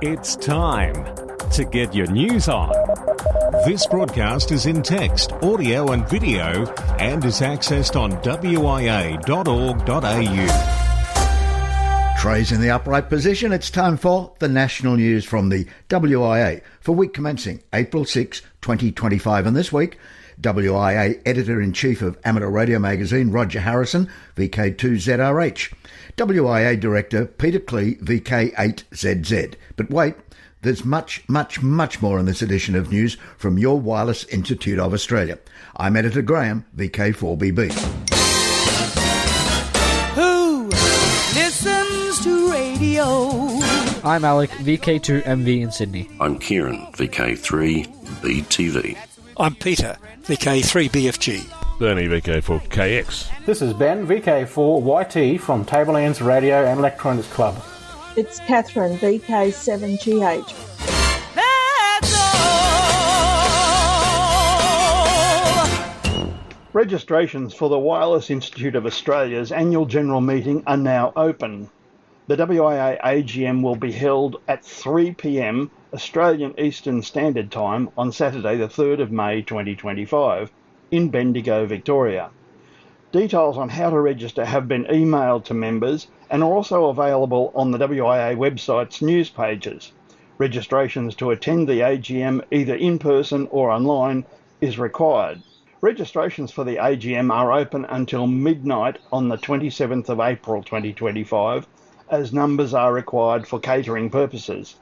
It's time to get your news on. This broadcast is in text, audio and video and is accessed on wia.org.au. Trays in the upright position. It's time for the national news from the WIA for week commencing April 6, 2025. And this week, WIA Editor-in-Chief of Amateur Radio Magazine, Roger Harrison, VK2WRH. WIA Director, Peter Klee, VK8ZZ. But wait, there's much more in this edition of news from your Wireless Institute of Australia. I'm Editor Graham, VK4BB. Who listens to radio? I'm Alec, VK2MV in Sydney. I'm Kieran, VK3BTV. I'm Peter, VK3BFG. Bernie, VK4KX. This is Ben, VK4YT from Tablelands Radio and Electronics Club. It's Catherine, VK7GH. That's all! Registrations for the Wireless Institute of Australia's annual general meeting are now open. The WIA AGM will be held at 3 p.m. Australian Eastern Standard Time on Saturday the 3rd of May 2025 in Bendigo, Victoria. Details on how to register have been emailed to members and are also available on the WIA website's news pages. Registrations to attend the AGM either in person or online is required. Registrations for the AGM are open until midnight on the 27th of April 2025 as numbers are required for catering purposes.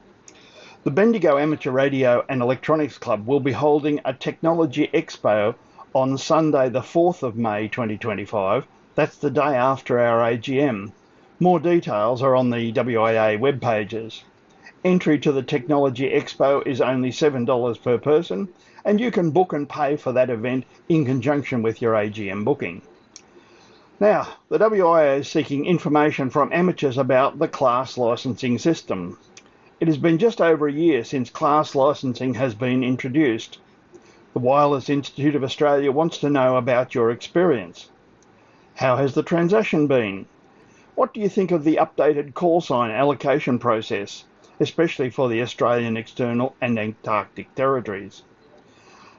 The Bendigo Amateur Radio and Electronics Club will be holding a Technology Expo on Sunday the 4th of May 2025. That's the day after our AGM. More details are on the WIA web pages. Entry to the Technology Expo is only $7 per person, and you can book and pay for that event in conjunction with your AGM booking. Now, the WIA is seeking information from amateurs about the class licensing system. It has been just over a year since class licensing has been introduced. The Wireless Institute of Australia wants to know about your experience. How has the transition been? What do you think of the updated call sign allocation process, especially for the Australian external and Antarctic territories?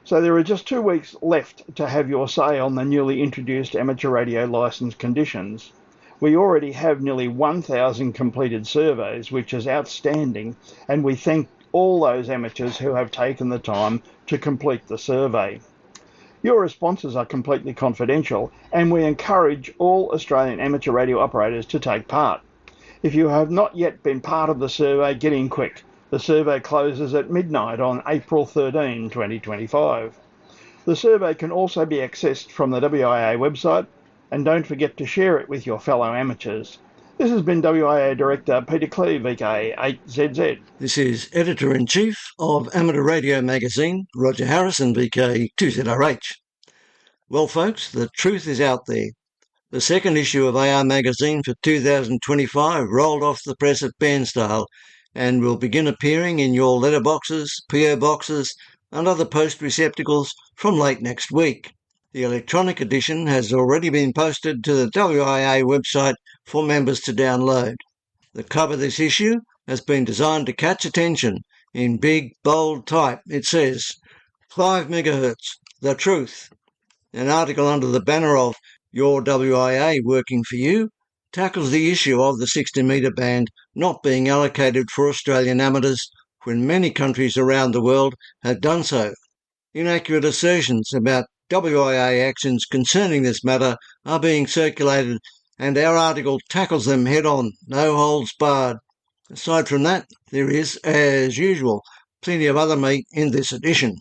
So there are just 2 weeks left to have your say on the newly introduced amateur radio licence conditions. We already have nearly 1,000 completed surveys, which is outstanding, and we thank all those amateurs who have taken the time to complete the survey. Your responses are completely confidential, and we encourage all Australian amateur radio operators to take part. If you have not yet been part of the survey, get in quick. The survey closes at midnight on April 13, 2025. The survey can also be accessed from the WIA website, and don't forget to share it with your fellow amateurs. This has been WIA Director Peter Klee, VK8ZZ. This is Editor-in-Chief of Amateur Radio Magazine, Roger Harrison, VK2ZRH. Well, folks, the truth is out there. The second issue of AR Magazine for 2025 rolled off the press at Bairnsdale and will begin appearing in your letterboxes, PO boxes and other post receptacles from late next week. The electronic edition has already been posted to the WIA website for members to download. The cover of this issue has been designed to catch attention. In big, bold type, it says, 5 MHz, the truth. An article under the banner of Your WIA Working for You tackles the issue of the 60-metre band not being allocated for Australian amateurs when many countries around the world have done so. Inaccurate assertions about WIA actions concerning this matter are being circulated, and our article tackles them head-on, no holds barred. Aside from that, there is, as usual, plenty of other meat in this edition.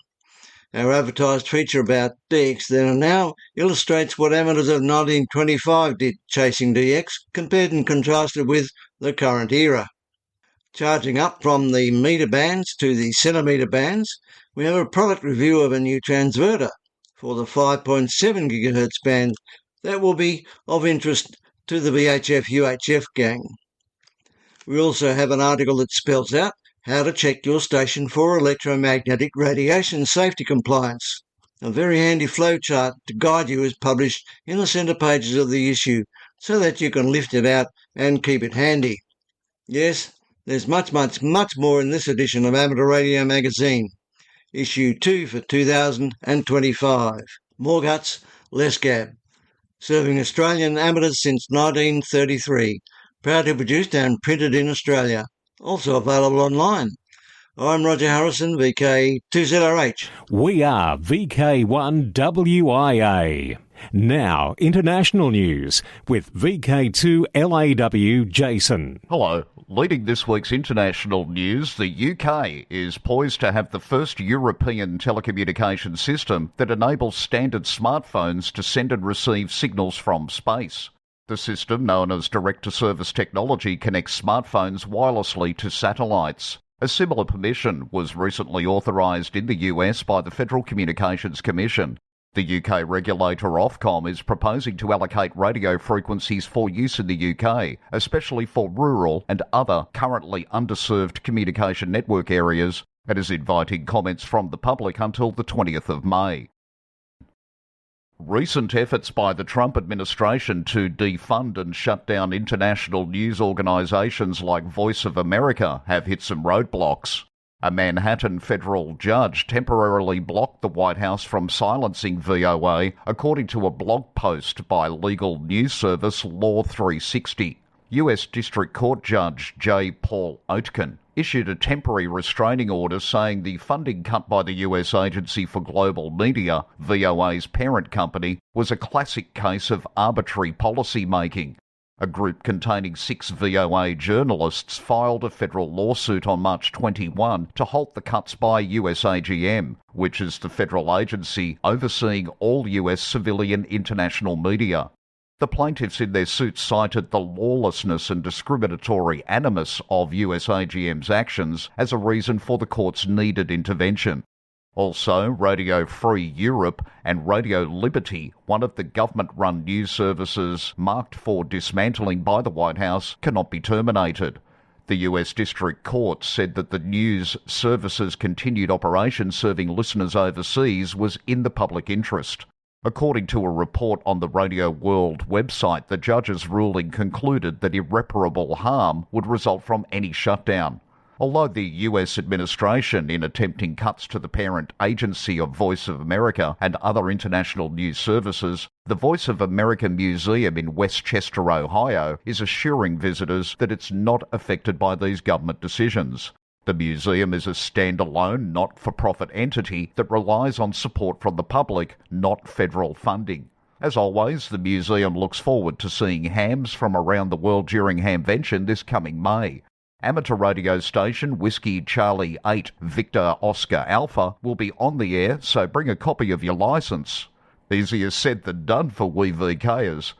Our advertised feature about DX Then and Now illustrates what amateurs of 1925 did chasing DX, compared and contrasted with the current era. Charging up from the metre bands to the centimetre bands, we have a product review of a new transverter for the 5.7 GHz band that will be of interest to the VHF-UHF gang. We also have an article that spells out how to check your station for electromagnetic radiation safety compliance. A very handy flowchart to guide you is published in the centre pages of the issue so that you can lift it out and keep it handy. Yes, There's much more in this edition of Amateur Radio Magazine, issue 2 for 2025. More guts, less gab. Serving Australian amateurs since 1933. Proudly produced and printed in Australia. Also available online. I'm Roger Harrison, VK2ZRH. We are VK1WIA. Now, international news with VK2LAW Jason. Hello. Leading this week's international news, the UK is poised to have the first European telecommunications system that enables standard smartphones to send and receive signals from space. The system, known as direct-to-service technology, connects smartphones wirelessly to satellites. A similar permission was recently authorised in the US by the Federal Communications Commission. The UK regulator Ofcom is proposing to allocate radio frequencies for use in the UK, especially for rural and other currently underserved communication network areas, and is inviting comments from the public until the 20th of May. Recent efforts by the Trump administration to defund and shut down international news organisations like Voice of America have hit some roadblocks. A Manhattan federal judge temporarily blocked the White House from silencing VOA, according to a blog post by legal news service Law 360. US District Court Judge J. Paul Oetken issued a temporary restraining order saying the funding cut by the US Agency for Global Media, VOA's parent company, was a classic case of arbitrary policy making. A group containing 6 VOA journalists filed a federal lawsuit on March 21 to halt the cuts by USAGM, which is the federal agency overseeing all US civilian international media. The plaintiffs in their suit cited the lawlessness and discriminatory animus of USAGM's actions as a reason for the court's needed intervention. Also, Radio Free Europe and Radio Liberty, one of the government-run news services marked for dismantling by the White House, cannot be terminated. The US District Court said that the news service's continued operation serving listeners overseas was in the public interest. According to a report on the Radio World website, the judge's ruling concluded that irreparable harm would result from any shutdown. Although the US administration, in attempting cuts to the parent agency of Voice of America and other international news services, the Voice of America Museum in Westchester, Ohio, is assuring visitors that it's not affected by these government decisions. The museum is a standalone, not-for-profit entity that relies on support from the public, not federal funding. As always, the museum looks forward to seeing hams from around the world during Hamvention this coming May. Amateur radio station Whiskey Charlie 8 Victor Oscar Alpha will be on the air, so bring a copy of your licence. Easier said than done for we VKers.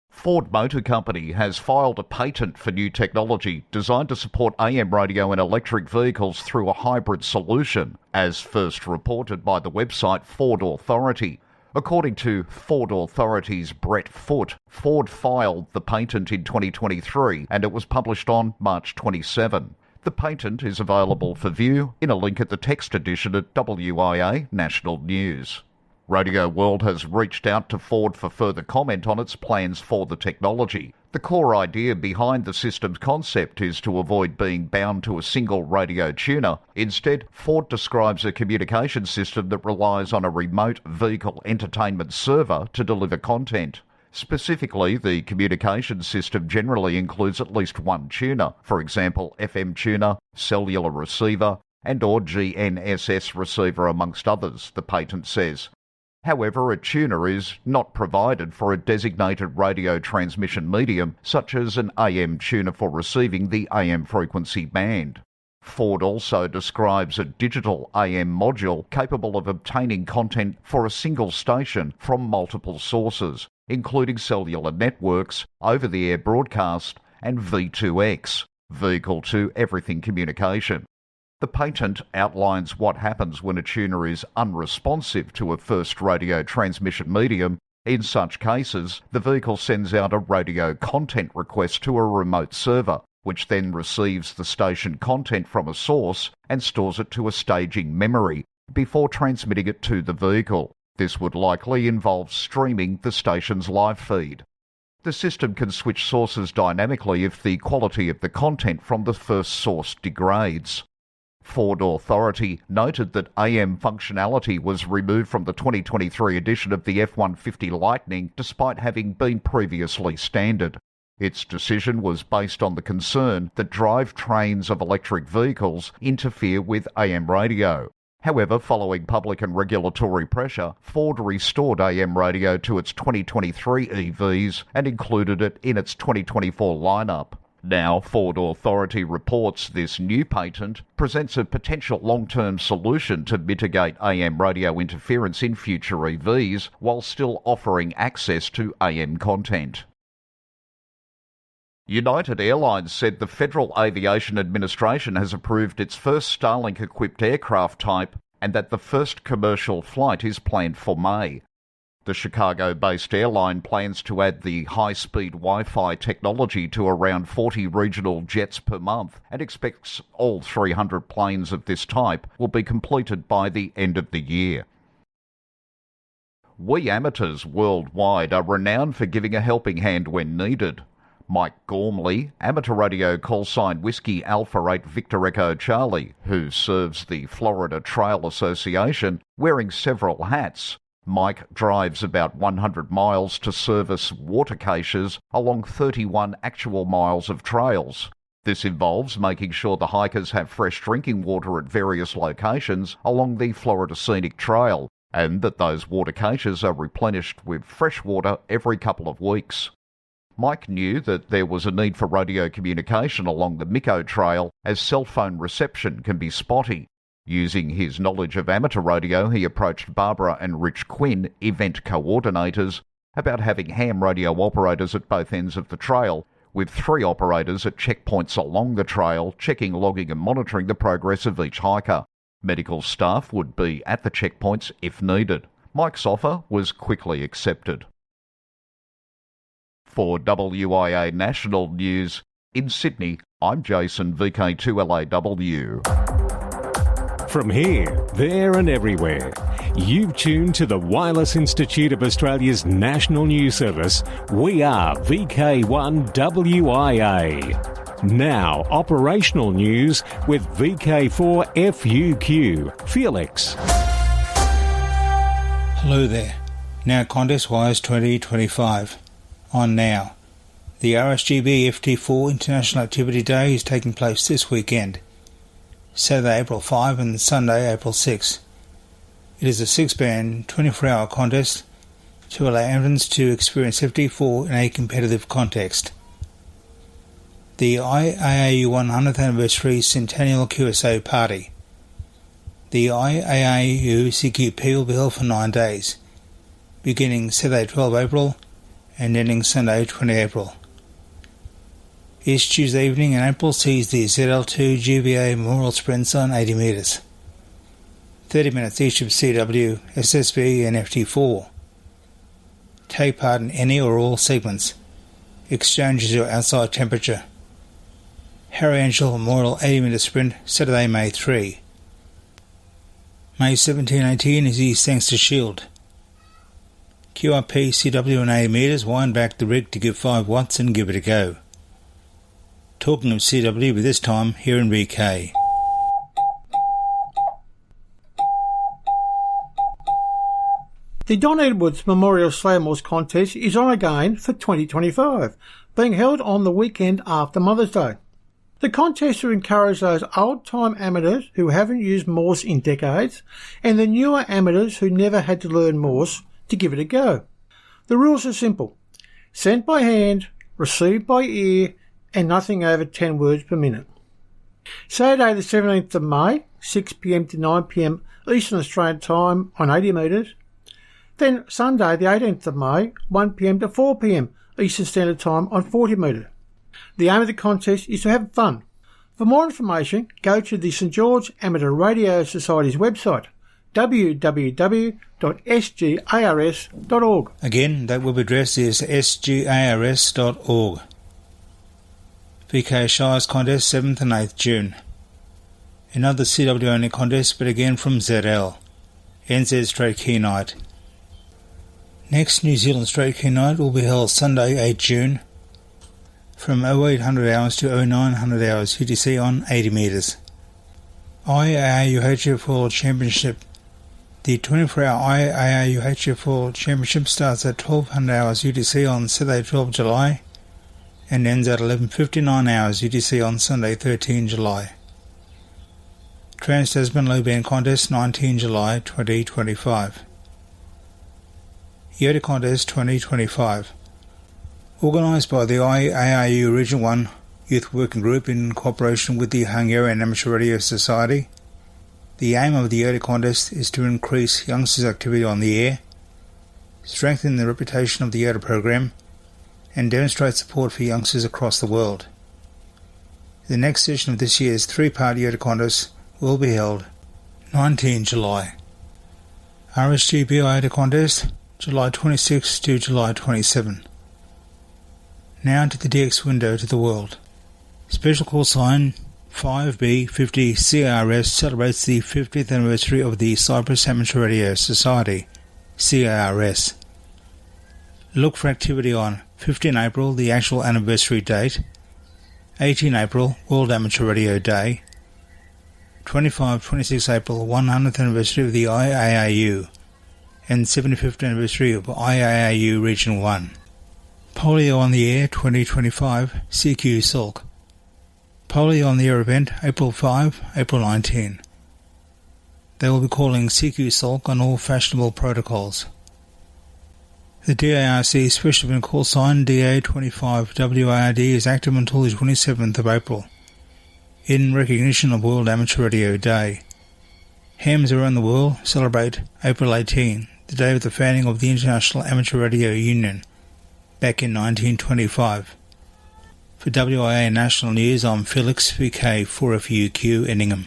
Ford Motor Company has filed a patent for new technology designed to support AM radio and electric vehicles through a hybrid solution, as first reported by the website Ford Authority. According to Ford Authority's Brett Foote, Ford filed the patent in 2023 and it was published on March 27. The patent is available for view in a link at the text edition at WIA National News. Radio World has reached out to Ford for further comment on its plans for the technology. The core idea behind the system's concept is to avoid being bound to a single radio tuner. Instead, Ford describes a communication system that relies on a remote vehicle entertainment server to deliver content. Specifically, the communication system generally includes at least one tuner, for example, FM tuner, cellular receiver, and/or GNSS receiver, amongst others, the patent says. However, a tuner is not provided for a designated radio transmission medium, such as an AM tuner for receiving the AM frequency band. Ford also describes a digital AM module capable of obtaining content for a single station from multiple sources, including cellular networks, over-the-air broadcast, and V2X, vehicle-to-everything communication. The patent outlines what happens when a tuner is unresponsive to a first radio transmission medium. In such cases, the vehicle sends out a radio content request to a remote server, which then receives the station content from a source and stores it to a staging memory before transmitting it to the vehicle. This would likely involve streaming the station's live feed. The system can switch sources dynamically if the quality of the content from the first source degrades. Ford Authority noted that AM functionality was removed from the 2023 edition of the F-150 Lightning despite having been previously standard. Its decision was based on the concern that drivetrains of electric vehicles interfere with AM radio. However, following public and regulatory pressure, Ford restored AM radio to its 2023 EVs and included it in its 2024 lineup. Now, Ford Authority reports this new patent presents a potential long-term solution to mitigate AM radio interference in future EVs while still offering access to AM content. United Airlines said the Federal Aviation Administration has approved its first Starlink-equipped aircraft type and that the first commercial flight is planned for May. The Chicago-based airline plans to add the high-speed Wi-Fi technology to around 40 regional jets per month and expects all 300 planes of this type will be completed by the end of the year. We amateurs worldwide are renowned for giving a helping hand when needed. Mike Gormley, amateur radio callsign Whiskey Alpha 8 Victor Echo Charlie, who serves the Florida Trail Association, wearing several hats. Mike drives about 100 miles to service water caches along 31 actual miles of trails. This involves making sure the hikers have fresh drinking water at various locations along the Florida Scenic Trail, and that those water caches are replenished with fresh water every couple of weeks. Mike knew that there was a need for radio communication along the Miko Trail as cell phone reception can be spotty. Using his knowledge of amateur radio, he approached Barbara and Rich Quinn, event coordinators, about having ham radio operators at both ends of the trail, with 3 operators at checkpoints along the trail, checking, logging and monitoring the progress of each hiker. Medical staff would be at the checkpoints if needed. Mike's offer was quickly accepted. For WIA National News, in Sydney, I'm Jason, VK2LAW. From here, there and everywhere, you've tuned to the Wireless Institute of Australia's national news service. We are VK1WIA. Now, operational news with VK4FUQ. Felix. Hello there. Now Contest Wires 2025. On now. The RSGB FT4 International Activity Day is taking place this weekend, Saturday April 5 and Sunday April 6. It is a 6-band, 24-hour contest to allow entrants to experience FT4 in a competitive context. The IAAU 100th Anniversary Centennial QSO Party. The IAAU CQP will be held for 9 days, beginning Saturday 12 April and ending Sunday 20 April. Each Tuesday evening in April sees the ZL2 GBA Memorial Sprints on 80 metres. 30 minutes each of CW, SSB and FT4. Take part in any or all segments. Exchanges your outside temperature. Harry Angel Memorial 80 metre sprint, Saturday, May 3. May 17-18 is East Sangster Shield. QRP CW and 80 metres, wind back the rig to give 5 watts and give it a go. Talking of CW, but this time here in VK. The Don Edwards Memorial Slam Horse Contest is on again for 2025, being held on the weekend after Mother's Day. The contest will encourage those old-time amateurs who haven't used Morse in decades and the newer amateurs who never had to learn Morse to give it a go. The rules are simple. Sent by hand, received by ear, and nothing over 10 words per minute. Saturday the 17th of May, 6pm to 9pm Eastern Australian Time on 80 metres. Then Sunday the 18th of May, 1pm to 4pm Eastern Standard Time on 40 metres. The aim of the contest is to have fun. For more information, go to the St George Amateur Radio Society's website, www.sgars.org. Again, that web address is sgars.org. VK Shires Contest 7th and 8th June. Another CW only contest, but again from ZL. NZ Straight Key Night. Next New Zealand Straight Key Night will be held Sunday 8 June from 0800 hours to 0900 hours UTC on 80 metres. IAA UHF World Championship. The 24-hour IAA UHF World Championship starts at 1200 hours UTC on Saturday 12 July and ends at 11:59 hours UTC on Sunday 13 July. Trans-Tasman Low Band Contest 19 July 2025. Yoda Contest 2025. Organised by the IAAU Region 1 Youth Working Group in cooperation with the Hungarian Amateur Radio Society, the aim of the Yoda Contest is to increase youngsters' activity on the air, strengthen the reputation of the Yoda program, and demonstrate support for youngsters across the world. The next session of this year's three-part Yoda Contest will be held 19 July. RSGB Yoda Contest, July 26 to July 27. Now to the DX window to the world. Special call sign 5B50 CRS celebrates the 50th anniversary of the Cyprus Amateur Radio Society, CARS. Look for activity on 15 April, the actual anniversary date, 18 April, World Amateur Radio Day, 25-26 April, 100th anniversary of the IAAU, and 75th anniversary of IAAU Region 1. Polio on the Air 2025, CQ Sulk. Polio on the Air event, April 5, April 19. They will be calling CQ Sulk on all fashionable protocols. The DARC Special Event Call Sign DA25WIRD is active until the 27th of April, in recognition of World Amateur Radio Day. Hams around the world celebrate April 18, the day of the founding of the International Amateur Radio Union, back in 1925. For WIA National News, I'm Felix, VK4FUQ, Enningham.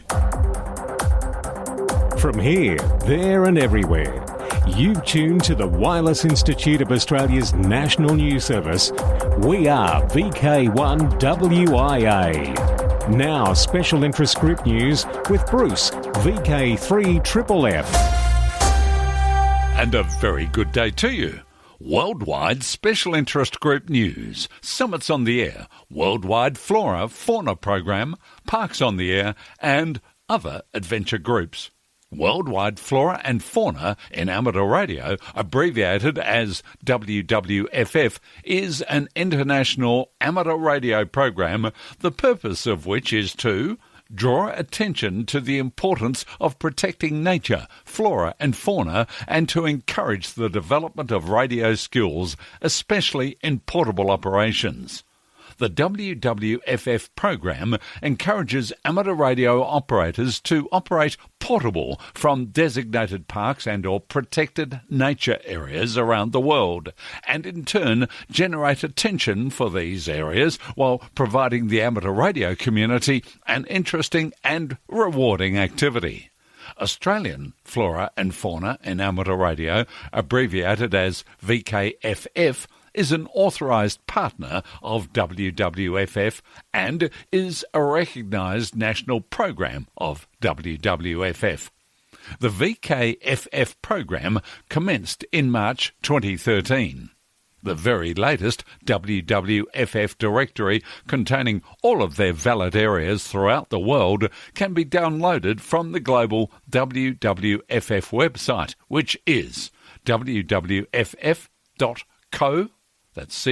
From here, there and everywhere, you've tuned to the Wireless Institute of Australia's National News Service. We are VK1WIA. Now, special interest group news with Bruce, VK3FFF. And a very good day to you. Worldwide Special Interest Group News, Summits on the Air, Worldwide Flora Fauna Program, Parks on the Air, and other adventure groups. Worldwide Flora and Fauna in Amateur Radio, abbreviated as WWFF, is an international amateur radio program, the purpose of which is to draw attention to the importance of protecting nature, flora and fauna, and to encourage the development of radio skills, especially in portable operations. The WWFF program encourages amateur radio operators to operate portable from designated parks and or protected nature areas around the world, and in turn generate attention for these areas while providing the amateur radio community an interesting and rewarding activity. Australian Flora and Fauna in Amateur Radio, abbreviated as VKFF, is an authorised partner of WWFF and is a recognised national program of WWFF. The VKFF program commenced in March 2013. The very latest WWFF directory, containing all of their valid areas throughout the world, can be downloaded from the global WWFF website, which is www.ff.co, that's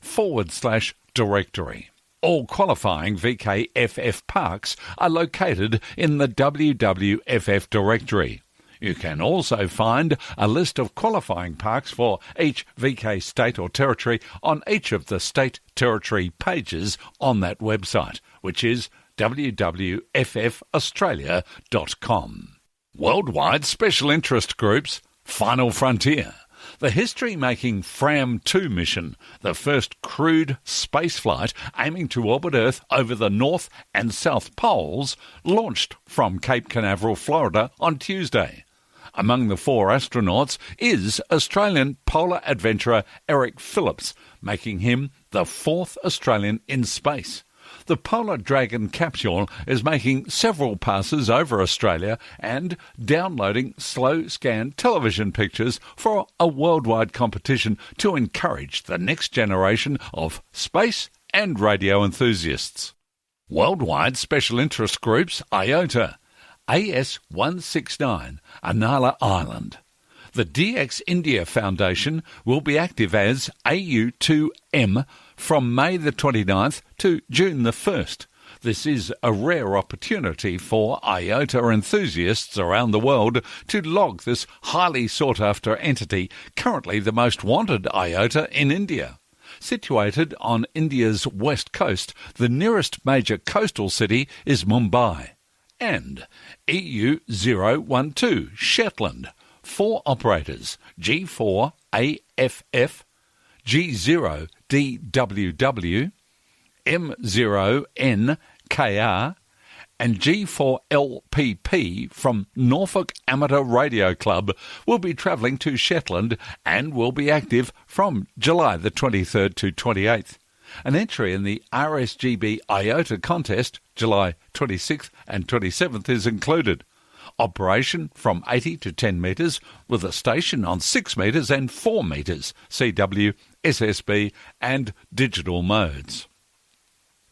co/directory. All qualifying VKFF parks are located in the WWFF directory. You can also find a list of qualifying parks for each VK state or territory on each of the state territory pages on that website, which is www.ffaustralia.com. Worldwide Special Interest Groups, Final Frontier. The history-making FRAM-2 mission, the first crewed spaceflight aiming to orbit Earth over the North and South Poles, launched from Cape Canaveral, Florida on Tuesday. Among the 4 astronauts is Australian polar adventurer Eric Phillips, making him the 4th Australian in space. The Polar Dragon capsule is making several passes over Australia and downloading slow scan television pictures for a worldwide competition to encourage the next generation of space and radio enthusiasts. Worldwide special interest groups IOTA, AS169, Anala Island. The DX India Foundation will be active as AU2M from May the 29th to June the 1st. This is a rare opportunity for IOTA enthusiasts around the world to log this highly sought-after entity, currently the most wanted IOTA in India. Situated on India's west coast, the nearest major coastal city is Mumbai. And EU012, Shetland. 4 operators, G4AFF, G0DWW, M0NKR, and G4LPP from Norfolk Amateur Radio Club will be travelling to Shetland and will be active from July the 23rd to 28th. An entry in the RSGB IOTA contest, July 26th and 27th, is included. Operation from 80 to 10 metres with a station on 6 metres and 4 metres, CW, SSB and digital modes.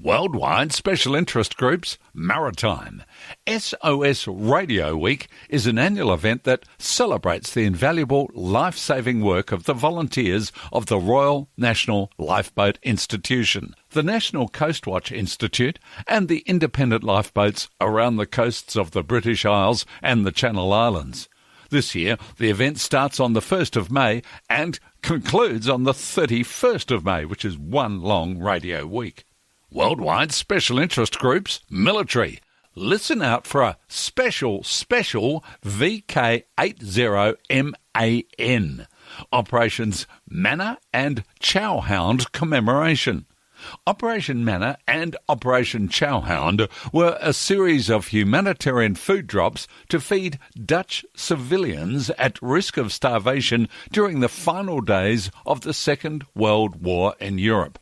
Worldwide Special Interest Groups Maritime. SOS Radio Week is an annual event that celebrates the invaluable life-saving work of the volunteers of the Royal National Lifeboat Institution, the National Coastwatch Institute and the independent lifeboats around the coasts of the British Isles and the Channel Islands. This year, the event starts on the 1st of May and concludes on the 31st of May, which is one long radio week. Worldwide Special Interest Groups Military. Listen out for a special VK80MAN. Operations Manna and Chowhound commemoration. Operation Manna and Operation Chowhound were a series of humanitarian food drops to feed Dutch civilians at risk of starvation during the final days of the Second World War in Europe.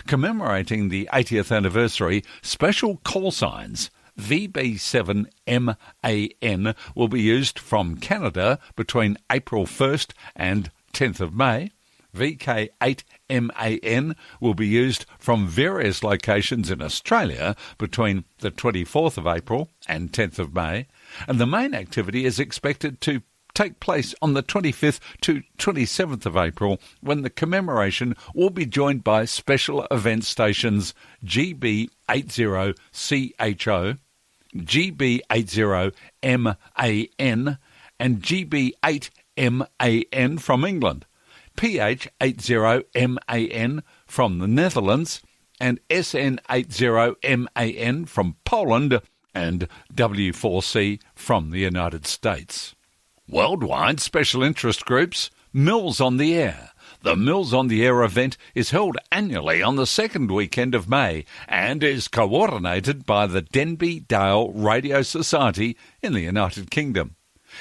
Commemorating the 80th anniversary, special call signs VB7MAN will be used from Canada between April 1st and 10th of May. VK8MAN will be used from various locations in Australia between the 24th of April and 10th of May, and the main activity is expected to take place on the 25th to 27th of April, when the commemoration will be joined by special event stations GB80CHO, GB80MAN and GB8MAN from England, PH80MAN from the Netherlands, and SN80MAN from Poland, and W4C from the United States. Worldwide Special Interest Groups Mills on the Air. The Mills on the Air event is held annually on the second weekend of May and is coordinated by the Denby Dale Radio Society in the United Kingdom.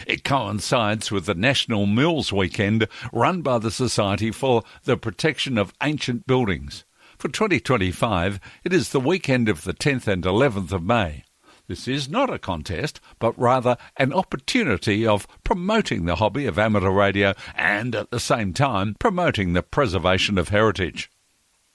It coincides with the National Mills Weekend run by the Society for the Protection of Ancient Buildings. For 2025, it is the weekend of the 10th and 11th of May. This is not a contest, but rather an opportunity of promoting the hobby of amateur radio and, at the same time, promoting the preservation of heritage.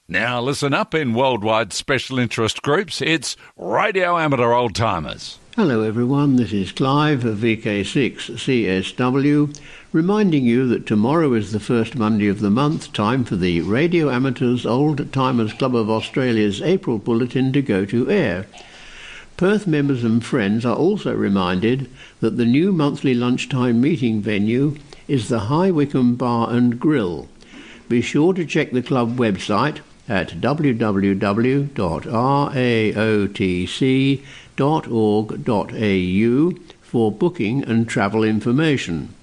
Now listen up in Worldwide Special Interest Groups, it's Radio Amateur Old Timers. Hello everyone, this is Clive of VK6CSW, reminding you that tomorrow is the first Monday of the month, time for the Radio Amateurs Old Timers Club of Australia's April Bulletin to go to air. Perth members and friends are also reminded that the new monthly lunchtime meeting venue is the High Wycombe Bar and Grill. Be sure to check the club website at www.raotc.org.au for booking and travel information.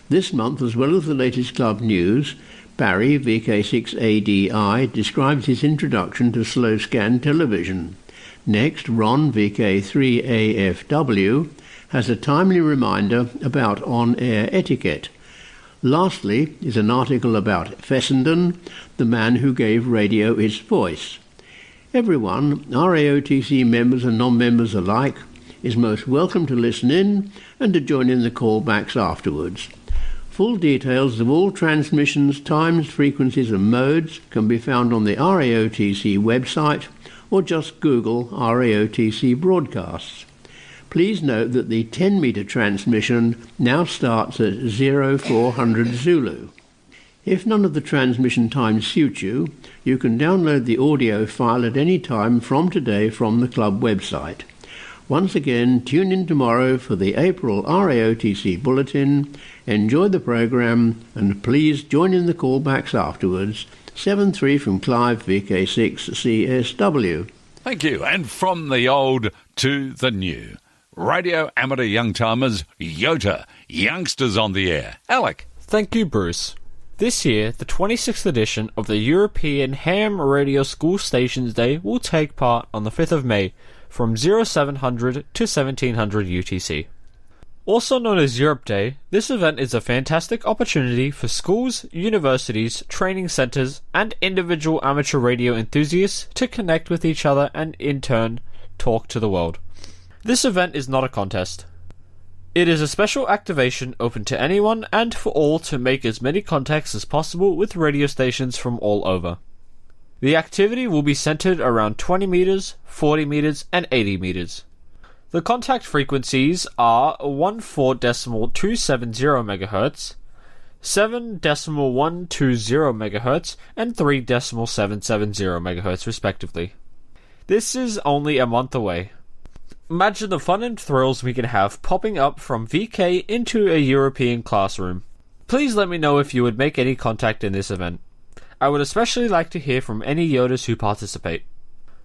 This month, as well as the latest club news, Barry, VK6ADI, describes his introduction to slow scan television. Next, Ron, VK3AFW, has a timely reminder about on-air etiquette. Lastly is an article about Fessenden, the man who gave radio its voice. Everyone, RAOTC members and non-members alike, is most welcome to listen in and to join in the callbacks afterwards. Full details of all transmissions, times, frequencies and modes can be found on the RAOTC website or just Google RAOTC broadcasts. Please note that the 10-metre transmission now starts at 0400 Zulu. If none of the transmission times suit you, you can download the audio file at any time from today from the club website. Once again, tune in tomorrow for the April RAOTC Bulletin. Enjoy the programme and please join in the callbacks afterwards. 7-3 from Clive, VK6 CSW. Thank you. And from the old to the new. Radio Amateur Youngtimers, YOTA, Youngsters on the Air. Alec. Thank you, Bruce. This year, the 26th edition of the European Ham Radio School Stations Day will take part on the 5th of May from 0700 to 1700 UTC. Also known as Europe Day, this event is a fantastic opportunity for schools, universities, training centres and individual amateur radio enthusiasts to connect with each other and in turn talk to the world. This event is not a contest. It is a special activation open to anyone and for all to make as many contacts as possible with radio stations from all over. The activity will be centered around 20 meters, 40 meters, and 80 meters. The contact frequencies are 14.270 MHz, 7.120 MHz, and 3.770 MHz respectively. This is only a month away. Imagine the fun and thrills we can have popping up from VK into a European classroom. Please let me know if you would make any contact in this event. I would especially like to hear from any Yodas who participate.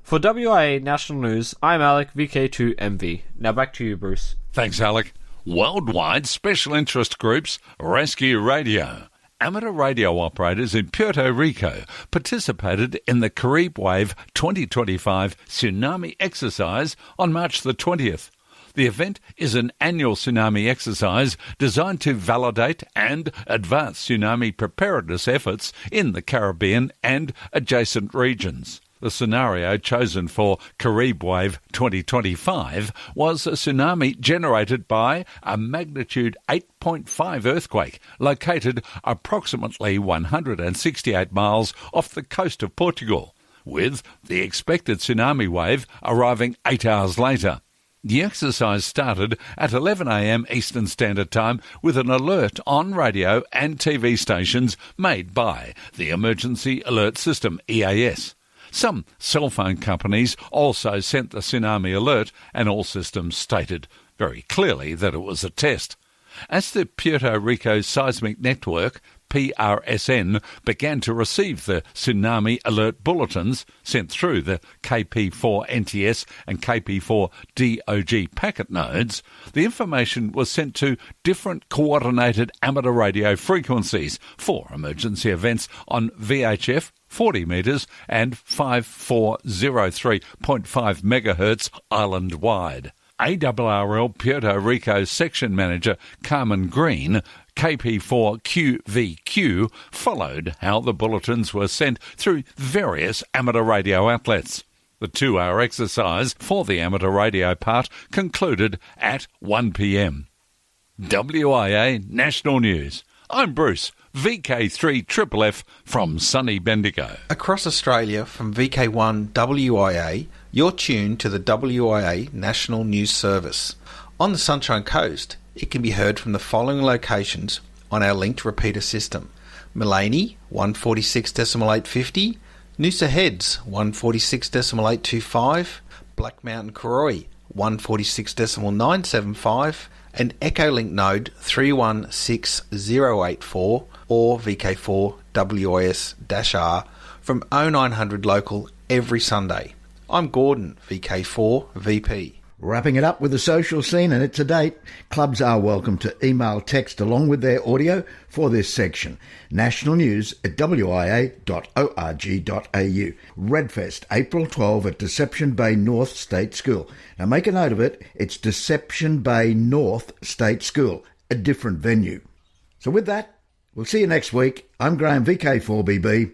For WIA National News, I'm Alec, VK2MV. Now back to you, Bruce. Thanks, Alec. Worldwide special interest groups Rescue Radio. Amateur radio operators in Puerto Rico participated in the Caribe Wave 2025 tsunami exercise on March the 20th. The event is an annual tsunami exercise designed to validate and advance tsunami preparedness efforts in the Caribbean and adjacent regions. The scenario chosen for Caribe Wave 2025 was a tsunami generated by a magnitude 8.5 earthquake located approximately 168 miles off the coast of Portugal, with the expected tsunami wave arriving 8 hours later. The exercise started at 11 a.m. Eastern Standard Time with an alert on radio and TV stations made by the Emergency Alert System, EAS. Some cell phone companies also sent the tsunami alert, and all systems stated very clearly that it was a test. As the Puerto Rico Seismic Network, PRSN, began to receive the tsunami alert bulletins sent through the KP4 NTS and KP4 DOG packet nodes, the information was sent to different coordinated amateur radio frequencies for emergency events on VHF 40 metres and 5403.5 MHz island-wide. ARRL Puerto Rico Section Manager Carmen Green, KP4QVQ, followed how the bulletins were sent through various amateur radio outlets. The 2-hour exercise for the amateur radio part concluded at 1 p.m. WIA National News. I'm Bruce, VK3FFF from sunny Bendigo. Across Australia from VK1WIA, you're tuned to the WIA National News Service. On the Sunshine Coast, it can be heard from the following locations on our linked repeater system: Mullaney 146.850, Noosa Heads 146.825, Black Mountain Karoi 146.975, and Echolink node 316084 or VK4WIS-R from 0900 local every Sunday. I'm Gordon, VK4VP. Wrapping it up with the social scene, and it's a date. Clubs are welcome to email text along with their audio for this section. National News at wia.org.au. Redfest, April 12 at Deception Bay North State School. Now make a note of it. It's Deception Bay North State School, a different venue. So with that, we'll see you next week. I'm Graham, VK4BB.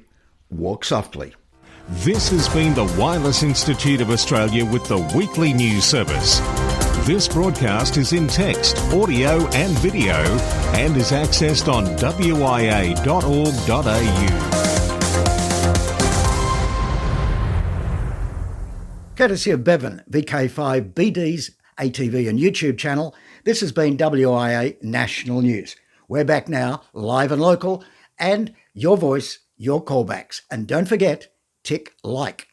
Walk softly. This has been the Wireless Institute of Australia with the weekly news service. This broadcast is in text, audio and video and is accessed on wia.org.au. Courtesy of Bevan, VK1WIA's ATV and YouTube channel, this has been WIA National News. We're back now, live and local, and your voice, your callbacks. And don't forget, tick like.